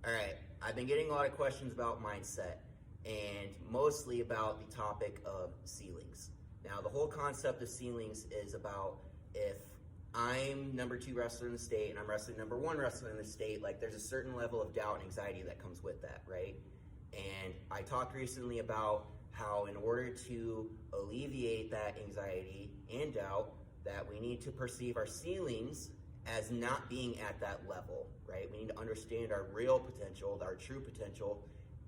All right, I've been getting a lot of questions about mindset and mostly about the topic of ceilings. Now, the whole concept of ceilings is about if I'm number 2 wrestler in the state and I'm wrestling number 1 wrestler in the state, like there's a certain level of doubt and anxiety that comes with that, right? And I talked recently about how in order to alleviate that anxiety and doubt, that we need to perceive our ceilings as not being at that level, right? We need to understand our real potential, our true potential,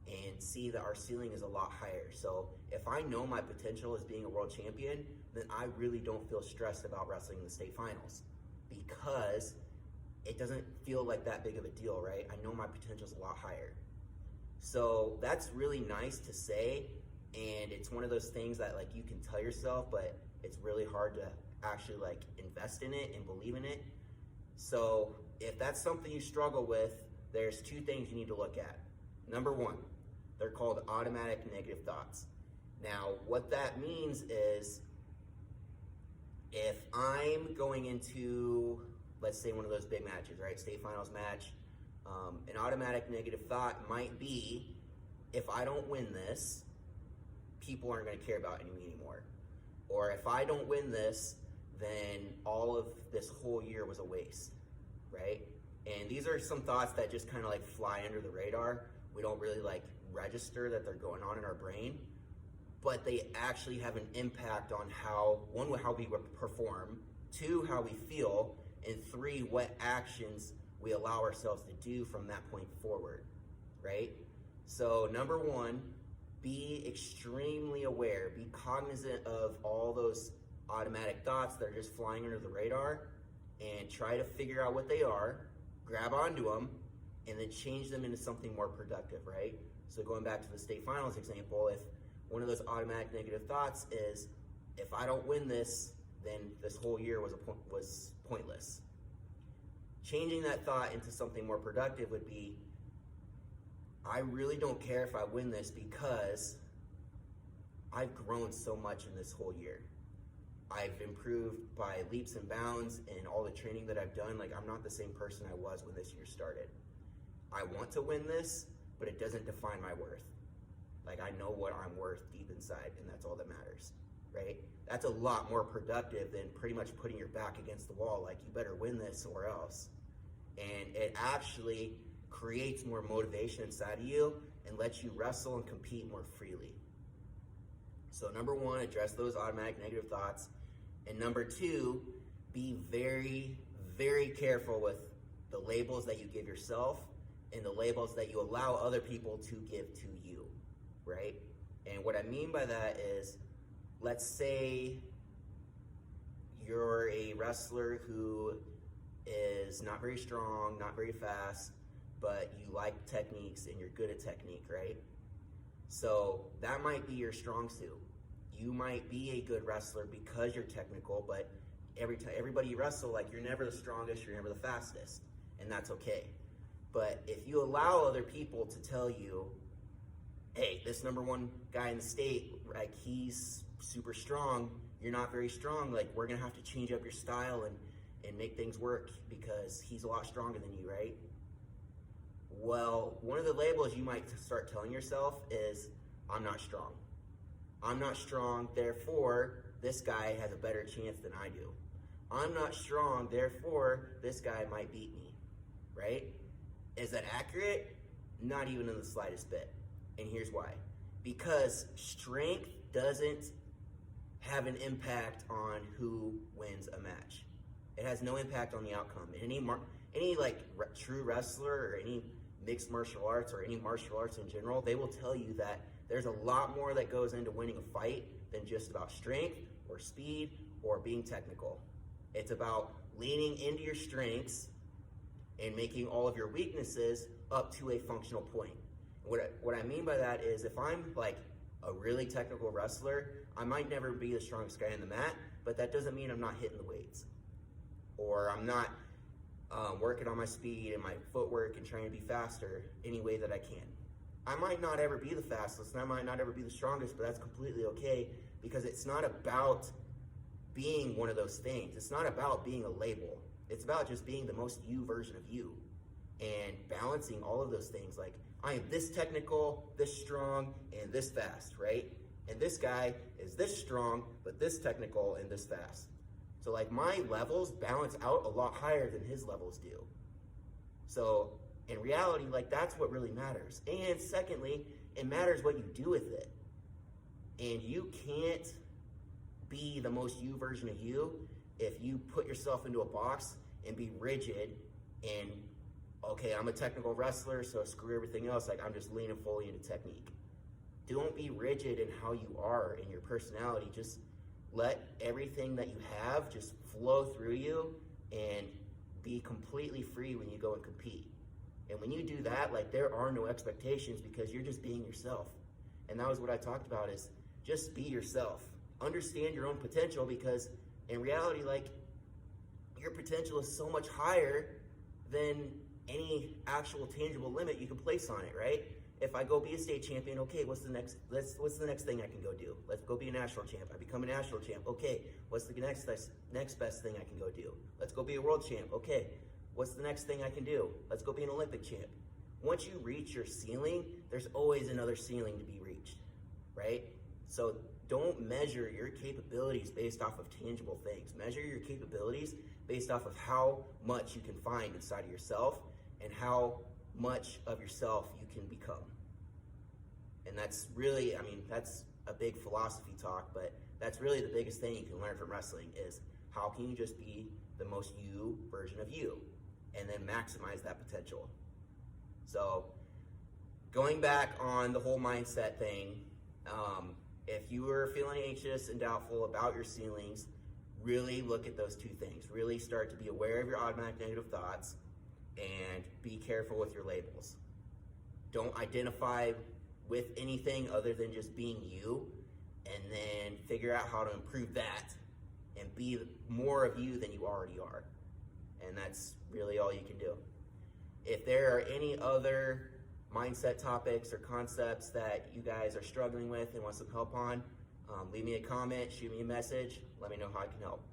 and see that our ceiling is a lot higher. So if I know my potential as being a world champion, then I really don't feel stressed about wrestling in the state finals because it doesn't feel like that big of a deal, right? I know my potential is a lot higher. So that's really nice to say, and it's one of those things that like you can tell yourself, but it's really hard to actually like invest in it and believe in it. So if that's something you struggle with, there's 2 things you need to look at. Number 1, they're called automatic negative thoughts. Now, what that means is if I'm going into, let's say one of those big matches, right? State finals match, an automatic negative thought might be, if I don't win this, people aren't going to care about me anymore. Or if I don't win this, then all of this whole year was a waste, right? And these are some thoughts that just kind of like fly under the radar. We don't really like register that they're going on in our brain, but they actually have an impact on how, 1, how we perform, 2, how we feel, and 3, what actions we allow ourselves to do from that point forward, right? So number 1, be extremely aware, be cognizant of all those automatic thoughts that are just flying under the radar, and try to figure out what they are, grab onto them, and then change them into something more productive, right? So going back to the state finals example, if one of those automatic negative thoughts is, if I don't win this, then this whole year was pointless. Changing that thought into something more productive would be, I really don't care if I win this because I've grown so much in this whole year. I've improved by leaps and bounds in all the training that I've done. Like, I'm not the same person I was when this year started. I want to win this, but it doesn't define my worth. Like, I know what I'm worth deep inside, and that's all that matters, right? That's a lot more productive than pretty much putting your back against the wall, like, you better win this or else. And it actually creates more motivation inside of you and lets you wrestle and compete more freely. So number 1, address those automatic negative thoughts. And number 2, be very, very careful with the labels that you give yourself and the labels that you allow other people to give to you, right? And what I mean by that is, let's say you're a wrestler who is not very strong, not very fast, but you like techniques and you're good at technique, right? So that might be your strong suit. You might be a good wrestler because you're technical, but everybody you wrestle, like, you're never the strongest, you're never the fastest, and that's okay. But if you allow other people to tell you, hey, this number 1 guy in the state, like, he's super strong, you're not very strong, like, we're gonna have to change up your style and make things work because he's a lot stronger than you, right? Well, one of the labels you might start telling yourself is, I'm not strong. I'm not strong, therefore, this guy has a better chance than I do. I'm not strong, therefore, this guy might beat me, right? Is that accurate? Not even in the slightest bit. And here's why. Because strength doesn't have an impact on who wins a match. It has no impact on the outcome. Any like true wrestler or any mixed martial arts or any martial arts in general, they will tell you that there's a lot more that goes into winning a fight than just about strength or speed or being technical. It's about leaning into your strengths and making all of your weaknesses up to a functional point. What I mean by that is, if I'm like a really technical wrestler, I might never be the strongest guy in the mat, but that doesn't mean I'm not hitting the weights, or I'm not working on my speed and my footwork and trying to be faster any way that I can. I might not ever be the fastest and I might not ever be the strongest, but that's completely okay, because it's not about being one of those things. It's not about being a label. It's about just being the most you version of you. and balancing all of those things. Like, I am this technical, this strong, and this fast, right? And this guy is this strong, but this technical and this fast. So like my levels balance out a lot higher than his levels do. So in reality, like that's what really matters. And secondly, it matters what you do with it. And you can't be the most you version of you if you put yourself into a box and be rigid and, okay, I'm a technical wrestler, so screw everything else. Like, I'm just leaning fully into technique. Don't be rigid in how you are in your personality. Just let everything that you have just flow through you and be completely free when you go and compete. And when you do that, like, there are no expectations because you're just being yourself. And that was what I talked about, is just be yourself. Understand your own potential, because in reality, like, your potential is so much higher than any actual tangible limit you can place on it, right? If I go be a state champion, okay, what's the next thing I can go do? Let's go be a national champ. I become a national champ. Okay, what's the next best thing I can go do? Let's go be a world champ. Okay, what's the next thing I can do? Let's go be an Olympic champ. Once you reach your ceiling, there's always another ceiling to be reached, right? So don't measure your capabilities based off of tangible things. Measure your capabilities based off of how much you can find inside of yourself and how much of yourself you can become. And that's really, I mean, that's a big philosophy talk, but that's really the biggest thing you can learn from wrestling, is how can you just be the most you version of you and then maximize that potential. So going back on the whole mindset thing, if you are feeling anxious and doubtful about your ceilings, really look at those two things. Really start to be aware of your automatic negative thoughts and be careful with your labels. Don't identify with anything other than just being you, and then figure out how to improve that and be more of you than you already are. And that's really all you can do. If there are any other mindset topics or concepts that you guys are struggling with and want some help on, leave me a comment, shoot me a message, let me know how I can help.